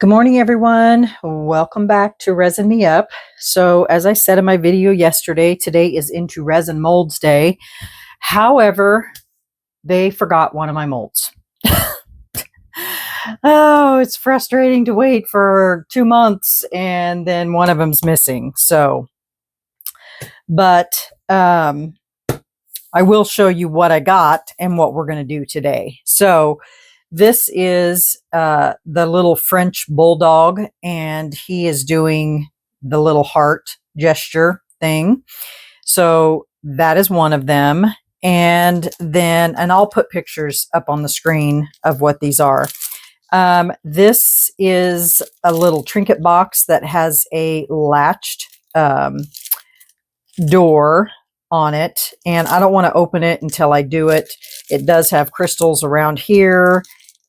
Good morning, everyone. Welcome back to Resin Me Up. So as I said in my video yesterday, today is Into Resin Molds Day. However, they forgot one of my molds. Oh, it's frustrating to wait for 2 months and then one of them's missing. So, but I will show you what I got and what we're going to do today. So this is the little French bulldog, and he is doing the little heart gesture thing. So that is one of them. And I'll put pictures up on the screen of what these are. This is a little trinket box that has a latched door on it, and I don't want to open it until I do it. It does have crystals around here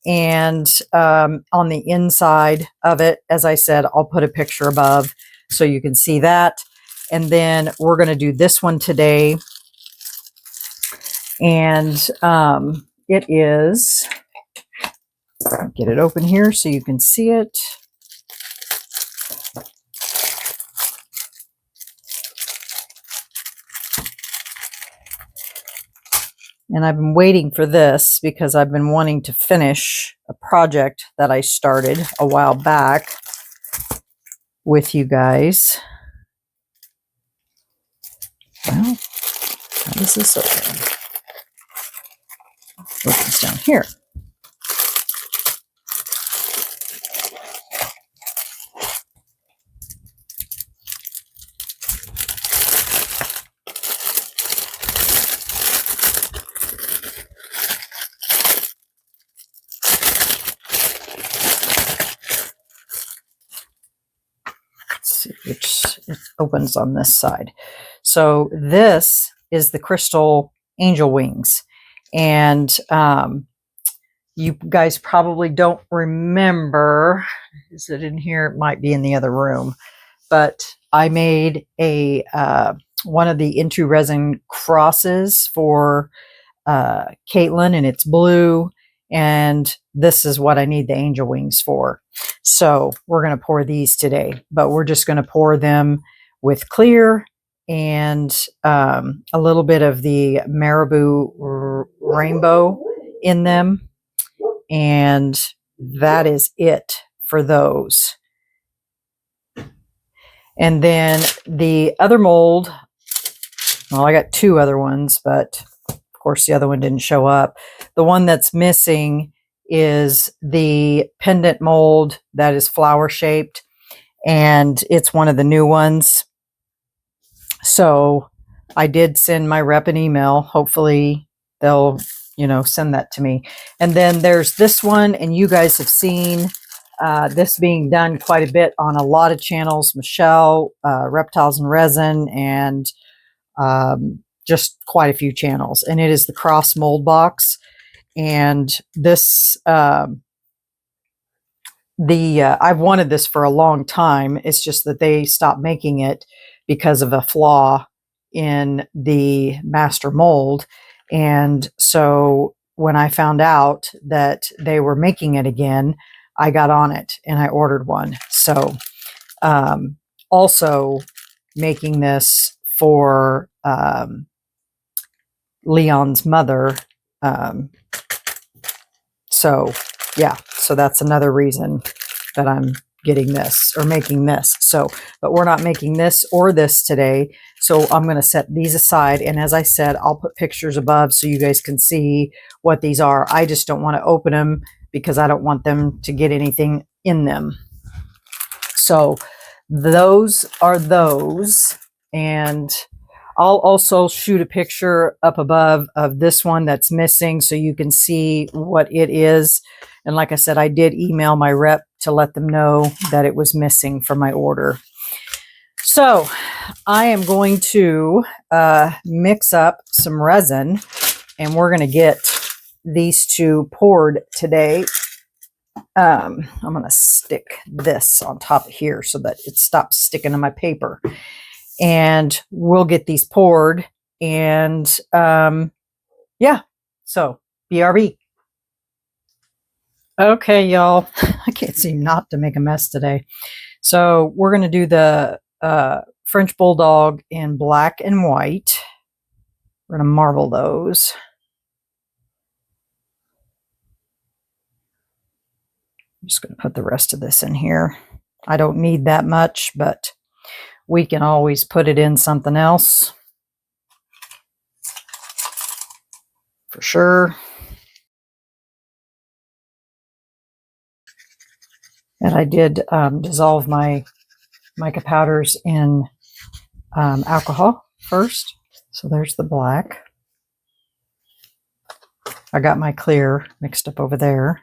and on the inside of it. As I said, I'll put a picture above so you can see that. And then we're going to do this one today. And it is, get it open here so you can see it. And I've been waiting for this because I've been wanting to finish a project that I started a while back with you guys. Well, how does this open? It opens down here. Which it opens on this side. So this is the crystal angel wings, and you guys probably don't remember, is it in here? It might be in the other room, but I made a one of the Into Resin crosses for Caitlin, and it's blue, and this is what I need the angel wings for. So we're going to pour these today, but we're just going to pour them with clear and a little bit of the marabou rainbow in them. And that is it for those. And then the other mold, well, I got two other ones, but of course the other one didn't show up. The one that's missing is the pendant mold that is flower shaped, and it's one of the new ones. So I did send my rep an email. Hopefully they'll, send that to me. And then there's this one, and you guys have seen this being done quite a bit on a lot of channels. Michelle, Reptiles and Resin, and just quite a few channels. And it is the cross mold box. And this, I've wanted this for a long time. It's just that they stopped making it because of a flaw in the master mold. And so when I found out that they were making it again, I got on it and I ordered one. So also making this for Leon's mother. So yeah, so that's another reason that I'm getting this or making this. So, but we're not making this or this today. So I'm going to set these aside. And as I said, I'll put pictures above so you guys can see what these are. I just don't want to open them because I don't want them to get anything in them. So those are those. And I'll also shoot a picture up above of this one that's missing so you can see what it is. And like I said, I did email my rep to let them know that it was missing from my order. So I am going to mix up some resin, and we're going to get these two poured today. I'm going to stick this on top of here so that it stops sticking to my paper. And we'll get these poured, and yeah, so BRB. Okay, y'all. I can't seem not to make a mess today. So we're going to do the French Bulldog in black and white. We're going to marble those. I'm just going to put the rest of this in here. I don't need that much, but we can always put it in something else for sure. And I did dissolve my mica powders in alcohol first. So there's the black. I got my clear mixed up over there.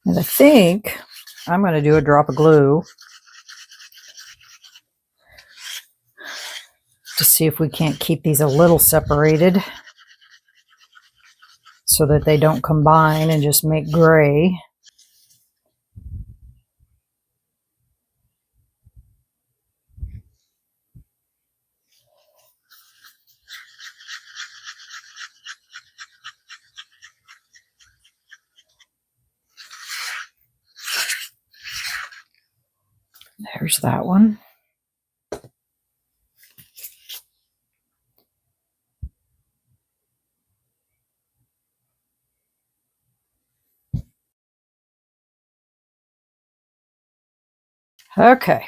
And I think I'm going to do a drop of glue to see if we can't keep these a little separated so that they don't combine and just make gray. There's that one. Okay.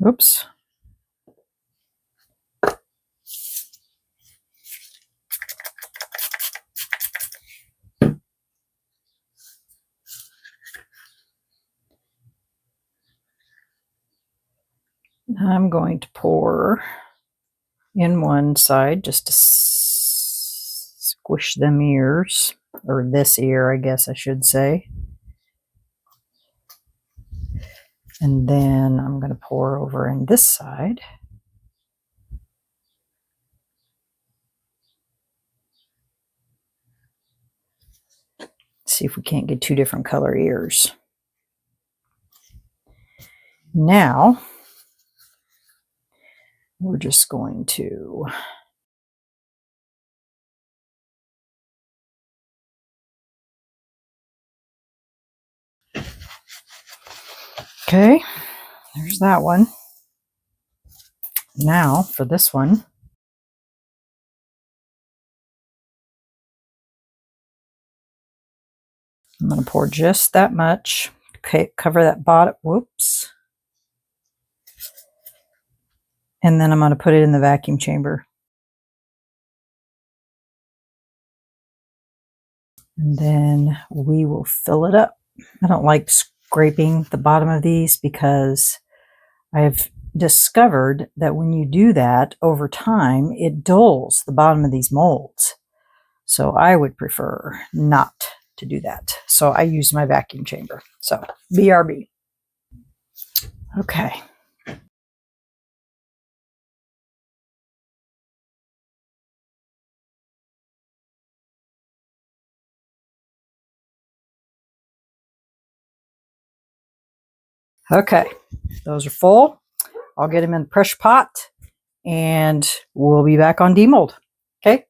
Oops. I'm going to pour in one side just to squish them ears, or this ear, I guess I should say. And then I'm going to pour over in this side. See if we can't get two different color ears. Now, we're just going to okay, there's that one. Now for this one, I'm going to pour just that much. Okay, cover that bottom. Whoops. And then I'm going to put it in the vacuum chamber. And then we will fill it up. I don't like scraping the bottom of these because I've discovered that when you do that over time, it dulls the bottom of these molds. So I would prefer not to do that. So I use my vacuum chamber. So BRB. Okay. Okay, those are full. I'll get them in the pressure pot and we'll be back on demold. Okay,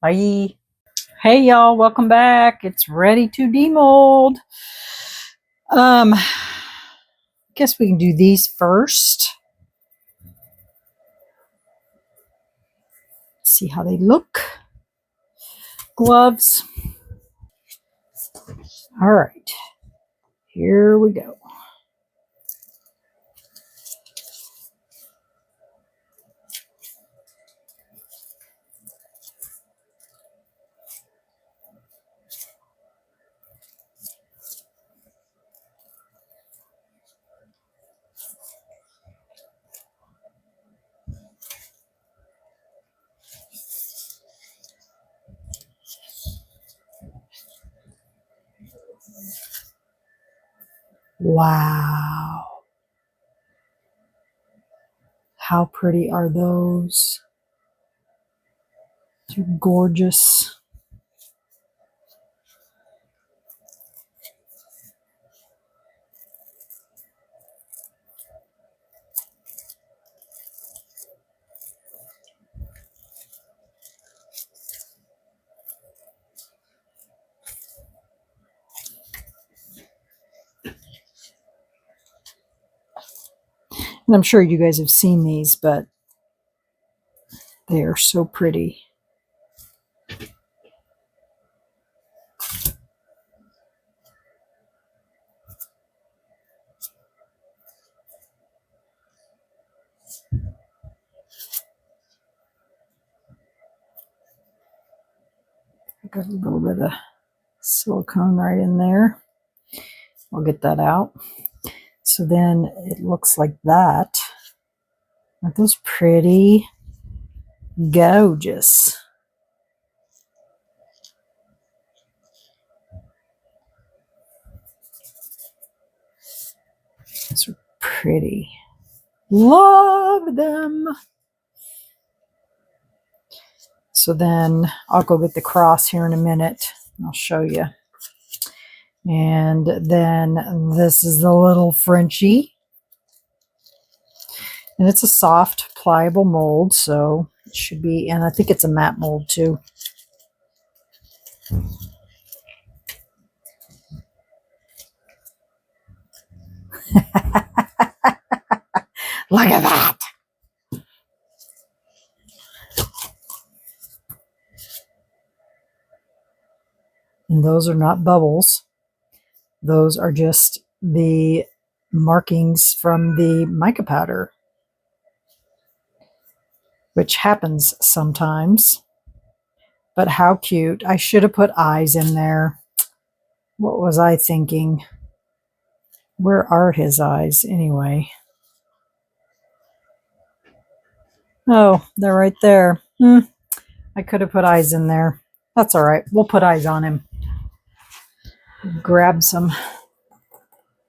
bye. Hey y'all, welcome back. It's ready to demold. Guess we can do these first. See how they look. Gloves. All right, here we go. Wow. How pretty are those? They're gorgeous. And I'm sure you guys have seen these, but they are so pretty. Got a little bit of silicone right in there. I'll get that out. So then it looks like that. Aren't those pretty? Gorgeous. Those are pretty. Love them. So then I'll go get the cross here in a minute. I'll show you. And then this is the little Frenchie. And it's a soft, pliable mold, so it should be, and I think it's a matte mold too. Look at that. And those are not bubbles. Those are just the markings from the mica powder, which happens sometimes. But how cute. I should have put eyes in there. What was I thinking? Where are his eyes anyway? Oh, they're right there. I could have put eyes in there. That's all right. We'll put eyes on him. Grab some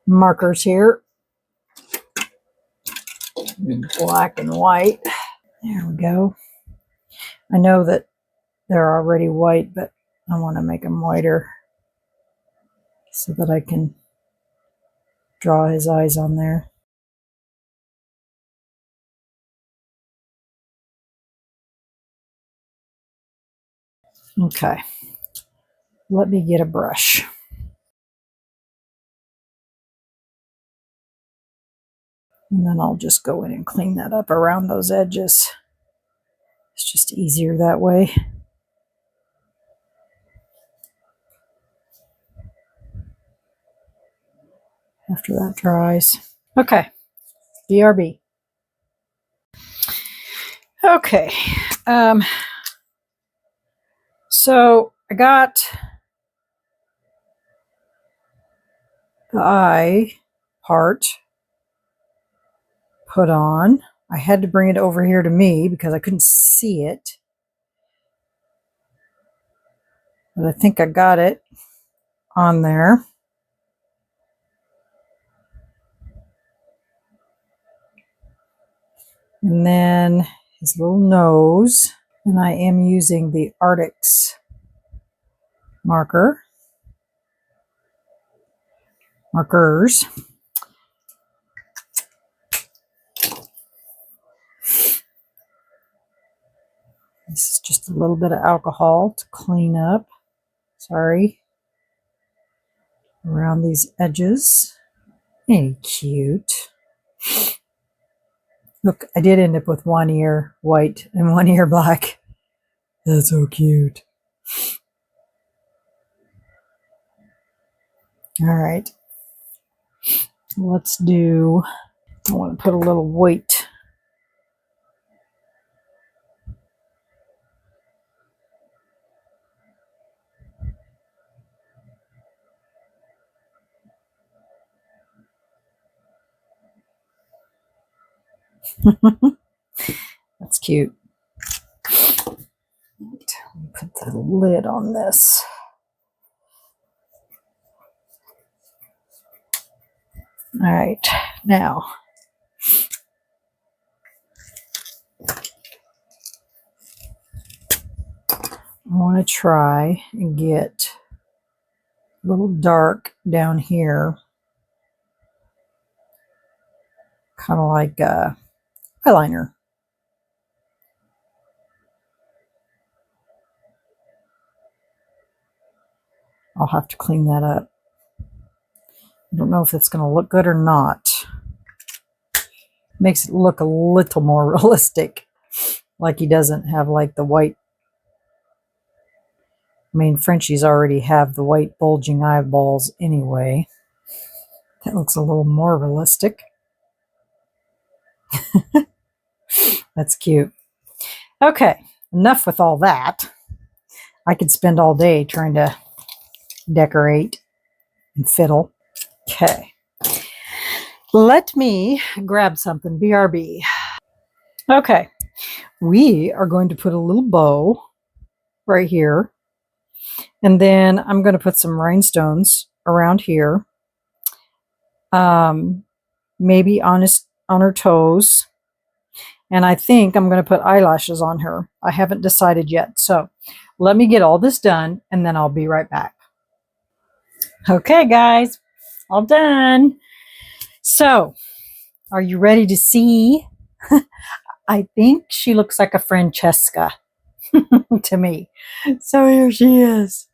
markers here. Black and white. There we go. I know that they're already white, but I want to make them whiter so that I can draw his eyes on there. Okay. Let me get a brush. And then I'll just go in and clean that up around those edges. It's just easier that way. After that dries. Okay, BRB. Okay, so I got the eye part put on. I had to bring it over here to me because I couldn't see it. But I think I got it on there. And then his little nose. And I am using the Arctics markers. This is just a little bit of alcohol to clean up. Sorry. Around these edges. Ain't he cute? Look, I did end up with one ear white and one ear black. That's so cute. All right. Let's do, I want to put a little weight. That's cute. Let me put the lid on this. All right, now I want to try and get a little dark down here, kind of like a eyeliner. I'll have to clean that up. I don't know if it's going to look good or not. Makes it look a little more realistic. Like he doesn't have like the white. I mean, Frenchies already have the white bulging eyeballs anyway. That looks a little more realistic. That's cute. Okay, enough with all that. I could spend all day trying to decorate and fiddle. Okay. Let me grab something. BRB. Okay. We are going to put a little bow right here. And then I'm going to put some rhinestones around here. Maybe on her toes. And I think I'm going to put eyelashes on her. I haven't decided yet. So let me get all this done and then I'll be right back. Okay, guys, all done. So are you ready to see? I think she looks like a Francesca to me. So here she is.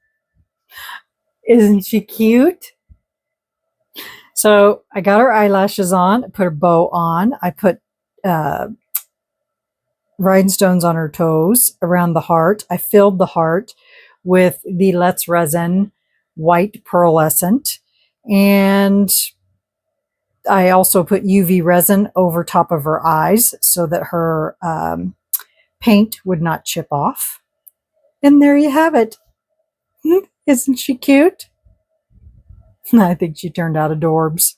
Isn't she cute? So I got her eyelashes on, put her bow on. I put rhinestones on her toes around the heart. I filled the heart with the Let's Resin white pearlescent. And I also put UV resin over top of her eyes so that her paint would not chip off. And there you have it. Isn't she cute? I think she turned out adorbs.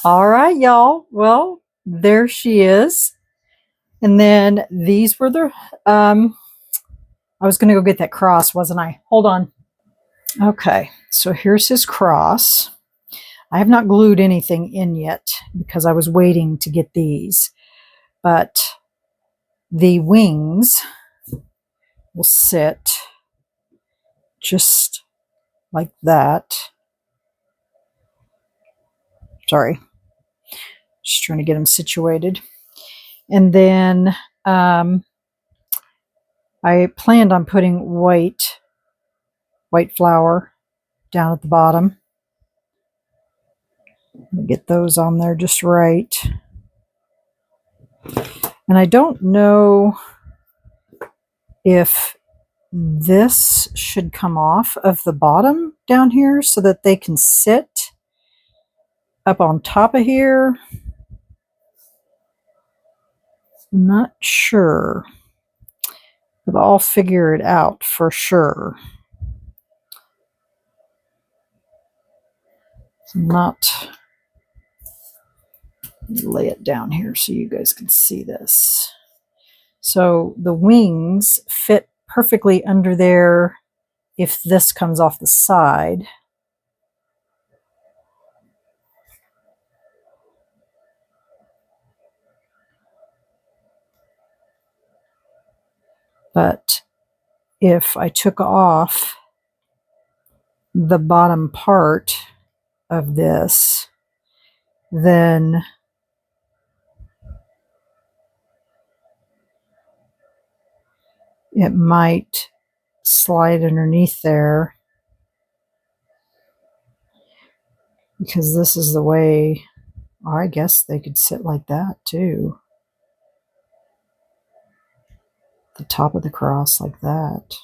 All right, y'all. Well, there she is. And then these were the, I was going to go get that cross, wasn't I? Hold on. Okay, so here's his cross. I have not glued anything in yet because I was waiting to get these. But the wings will sit just like that. Sorry. Just trying to get them situated. And then I planned on putting white flour down at the bottom. Get those on there just right. And I don't know if this should come off of the bottom down here so that they can sit up on top of here. I'm not sure, but I'll figure it out for sure. Not lay it down here so you guys can see this. So the wings fit perfectly under there if this comes off the side. But if I took off the bottom part of this, then it might slide underneath there, because this is the way, or I guess they could sit like that too. The top of the cross like that.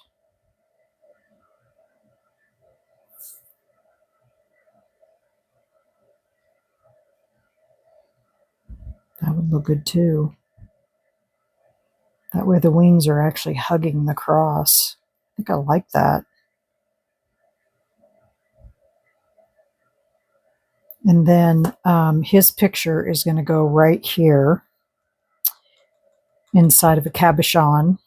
That would look good too. That way the wings are actually hugging the cross. I think I like that. And then his picture is going to go right here inside of a cabochon.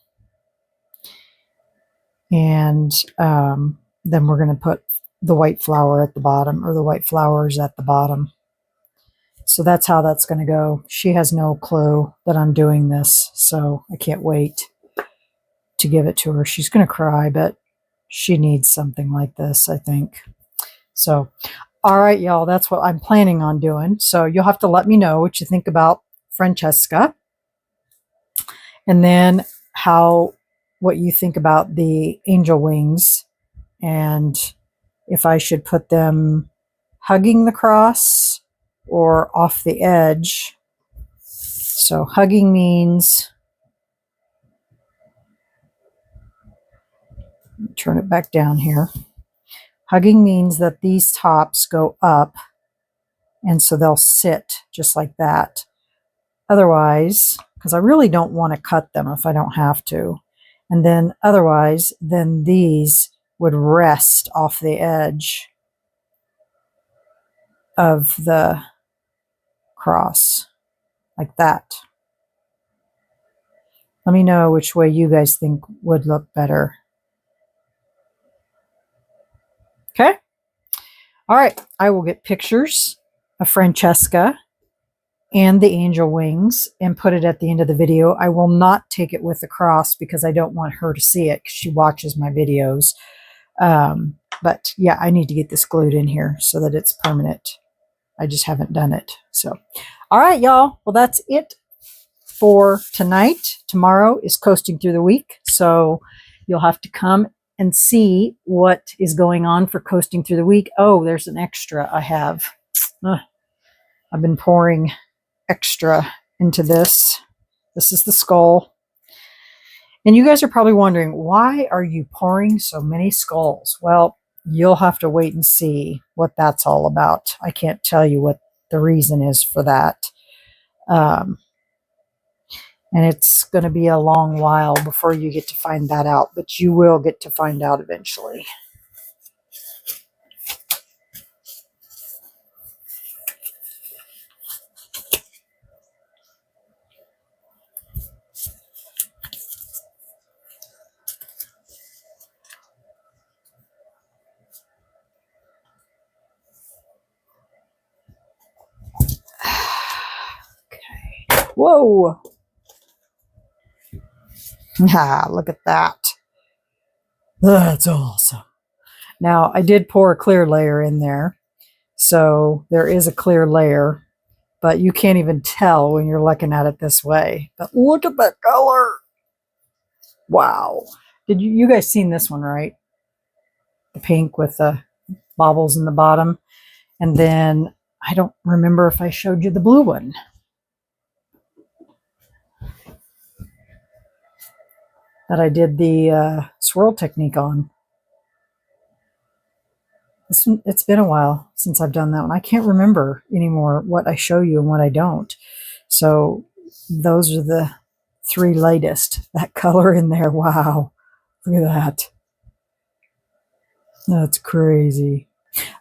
And then we're going to put the white flower at the bottom, or the white flowers at the bottom. So that's how that's going to go. She has no clue that I'm doing this, so I can't wait to give it to her. She's going to cry, but she needs something like this, I think. So, all right, y'all, that's what I'm planning on doing. So you'll have to let me know what you think about Francesca, and then what you think about the angel wings, and if I should put them hugging the cross or off the edge. So hugging means, turn it back down here. Hugging means that these tops go up, and so they'll sit just like that. Otherwise, because I really don't want to cut them if I don't have to. And then otherwise, then these would rest off the edge of the cross, like that. Let me know which way you guys think would look better. Okay? All right, I will get pictures of Francesca and the angel wings and put it at the end of the video. I will not take it with the cross because I don't want her to see it because she watches my videos. But yeah, I need to get this glued in here so that it's permanent. I just haven't done it. So, all right, y'all. Well, that's it for tonight. Tomorrow is coasting through the week. So you'll have to come and see what is going on for coasting through the week. Oh, there's an extra I have. I've been pouring extra into this. This is the skull. And you guys are probably wondering, why are you pouring so many skulls? Well, you'll have to wait and see what that's all about. I can't tell you what the reason is for that. And it's going to be a long while before you get to find that out, but you will get to find out eventually. Okay. Whoa. Ah, look at that. That's awesome. Now, I did pour a clear layer in there. So there is a clear layer, but you can't even tell when you're looking at it this way. But look at that color. Wow. Did you guys seen this one, right? The pink with the baubles in the bottom. And then I don't remember if I showed you the blue one. That I did the swirl technique on. It's been a while since I've done that one. I can't remember anymore what I show you and what I don't. So those are the three latest. That color in there, wow. Look at that. That's crazy.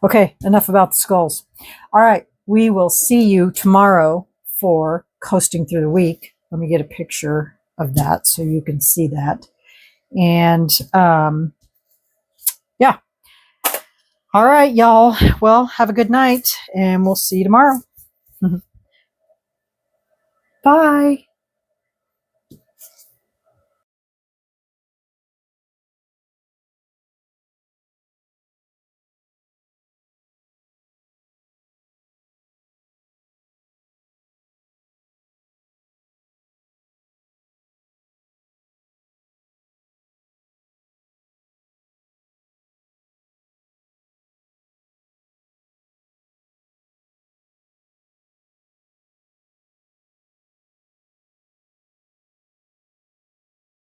Okay, enough about the skulls. All right, we will see you tomorrow for coasting through the week. Let me get a picture of that so you can see that. And yeah. All right, y'all. Well, have a good night, and we'll see you tomorrow. Bye.